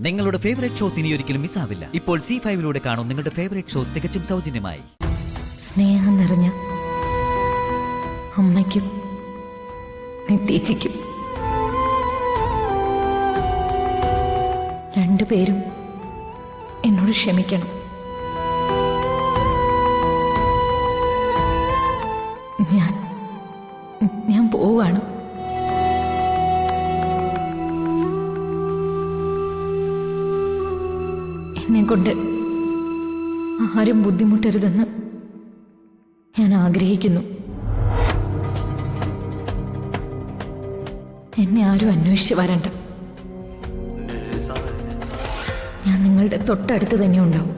നിങ്ങളുടെ favourite shows ഇനി ഒരിക്കലും മിസ്സാവില്ല. ഇപ്പോൾ C5 കാണും നിങ്ങളുടെ ഫേവറേറ്റ് ഷോസ് തികച്ചും സൗജന്യമായി. സ്നേഹം നിറഞ്ഞ അമ്മയ്ക്കും നിത്യേച്ചിക്കും രണ്ടുപേരും എന്നോട് ക്ഷമിക്കണം. ഞാൻ പോവാണ്. എന്നെ കൊണ്ട് ആരും ബുദ്ധിമുട്ടരുതെന്ന് ഞാൻ ആഗ്രഹിക്കുന്നു. എന്നെ ആരും അന്വേഷിച്ച് വരണ്ട. ഞാൻ നിങ്ങളുടെ തൊട്ടടുത്ത് തന്നെ ഉണ്ടാവും.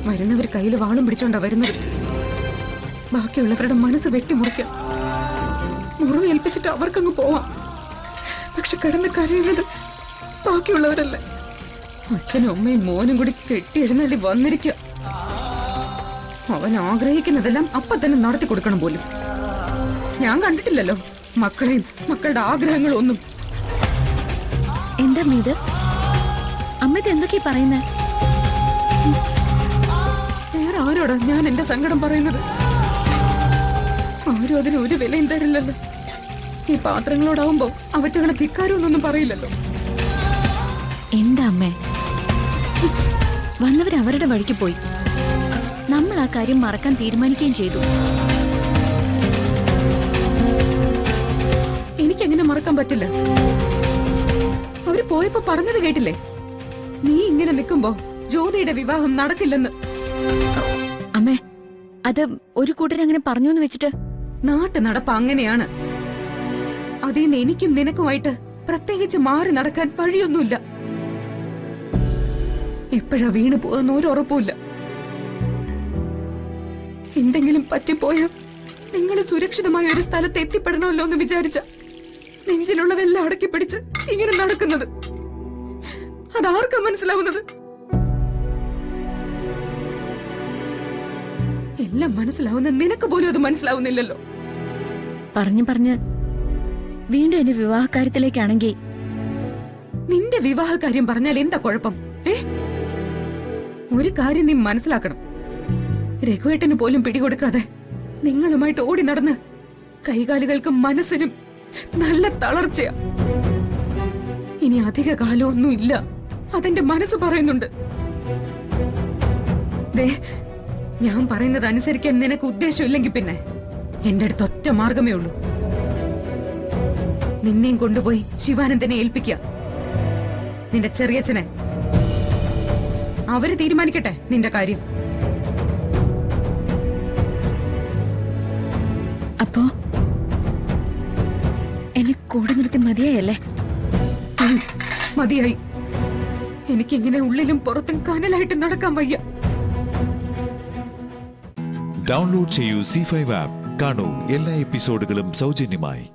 വരുന്നവർ കയ്യിൽ വാളും പിടിച്ചോണ്ടാ വരുന്നത്. ബാക്കിയുള്ളവരുടെ മനസ്സ് വെട്ടിമുറിക്കാം. മുറിവ് ഏൽപ്പിച്ചിട്ട് അവർക്കങ്ങ് പോവാം. പക്ഷെ കിടന്ന് കരയുന്നത് ബാക്കിയുള്ളവരല്ല. അച്ഛനും അമ്മയും മോനും കൂടി കെട്ടി എഴുന്നള്ളി വന്നിരിക്കുക. അവൻ ആഗ്രഹിക്കുന്നതെല്ലാം അപ്പൊ തന്നെ നടത്തി കൊടുക്കണം പോലും. ഞാൻ കണ്ടിട്ടില്ലല്ലോ മക്കളെയും മക്കളുടെ ആഗ്രഹങ്ങളൊന്നും. എന്താ ഇത്? അമ്മ എന്തൊക്കെയാ പറയുന്നേ? വേറെ ആരോടാ ഞാൻ എന്റെ സങ്കടം പറയുന്നത്? ആരും അതിന് ഒരു വിലയും തരില്ലല്ലോ. ഈ പാത്രങ്ങളോടാവുമ്പോ അവറ്റകളെ ധിക്കാരൊന്നും പറയില്ലല്ലോ. എന്താ അമ്മേ, വന്നവരവരുടെ വഴിക്ക് പോയി. നമ്മൾ ആ കാര്യം മറക്കാൻ തീരുമാനിക്കുകയും ചെയ്തു. എനിക്കെങ്ങനെ മറക്കാൻ പറ്റില്ല? അവര് പോയപ്പോ പറഞ്ഞത് കേട്ടില്ലേ? നീ ഇങ്ങനെ നിൽക്കുമ്പോ ജ്യോതിയുടെ വിവാഹം നടക്കില്ലെന്ന്. അമ്മേ, അത് ഒരു കൂട്ടരങ്ങനെ പറഞ്ഞു എന്ന് വെച്ചിട്ട് നാട്ടു നടപ്പ് അങ്ങനെയാണ്. അതിന്ന് എനിക്കും നിനക്കുമായിട്ട് പ്രത്യേകിച്ച് മാറി നടക്കാൻ വഴിയൊന്നുമില്ല. എപ്പോഴാ വീണ് പോകാന്ന് ഒരു ഉറപ്പുമില്ല. എന്തെങ്കിലും പറ്റിപ്പോയ നിങ്ങൾ സുരക്ഷിതമായ ഒരു സ്ഥലത്ത് എത്തിപ്പെടണമല്ലോ എന്ന് വിചാരിച്ച നെഞ്ചിലുള്ളതെല്ലാം അടക്കി പിടിച്ച് ഇങ്ങനെ നടക്കുന്നത്. അതാർക്കാ മനസ്സിലാവുന്നത്? എല്ലാം മനസ്സിലാവുന്ന നിനക്ക് പോലും അത് മനസ്സിലാവുന്നില്ലല്ലോ. പറഞ്ഞ് വീണ്ടും എന്റെ വിവാഹകാര്യത്തിലേക്കാണെങ്കിൽ നിന്റെ വിവാഹകാര്യം പറഞ്ഞാൽ എന്താ കുഴപ്പം? ഒരു കാര്യം നീ മനസ്സിലാക്കണം. രഘുവേട്ടന് പോലും പിടികൊടുക്കാതെ നിങ്ങളുമായിട്ട് ഓടി നടന്ന് കൈകാലുകൾക്കും മനസ്സിനും നല്ല തളർച്ചയാ. ഇനി അധിക കാലമൊന്നും ഇല്ല. അതെന്റെ മനസ്സ് പറയുന്നുണ്ട്. ഞാൻ പറയുന്നത് അനുസരിക്കാൻ നിനക്ക് ഉദ്ദേശമില്ലെങ്കിൽ പിന്നെ എന്റെ അടുത്ത് ഒറ്റ മാർഗമേ ഉള്ളൂ. നിന്നെയും കൊണ്ടുപോയി ശിവാനന്ദനെ ഏൽപ്പിക്കുക. നിന്റെ ചെറിയച്ഛനെ. അവര് തീരുമാനിക്കട്ടെ നിന്റെ കാര്യം. അപ്പോ എന്നെ കൂടെ നിർത്തി മതിയായല്ലേ? മതിയായി. എനിക്കിങ്ങനെ ഉള്ളിലും പുറത്തും കനലായിട്ട് നടക്കാൻ വയ്യ. ഡൗൺലോഡ് ചെയ്യൂ C5 ആപ്പ്. കാണൂ എല്ലാ എപ്പിസോഡുകളും സൗജന്യമായി.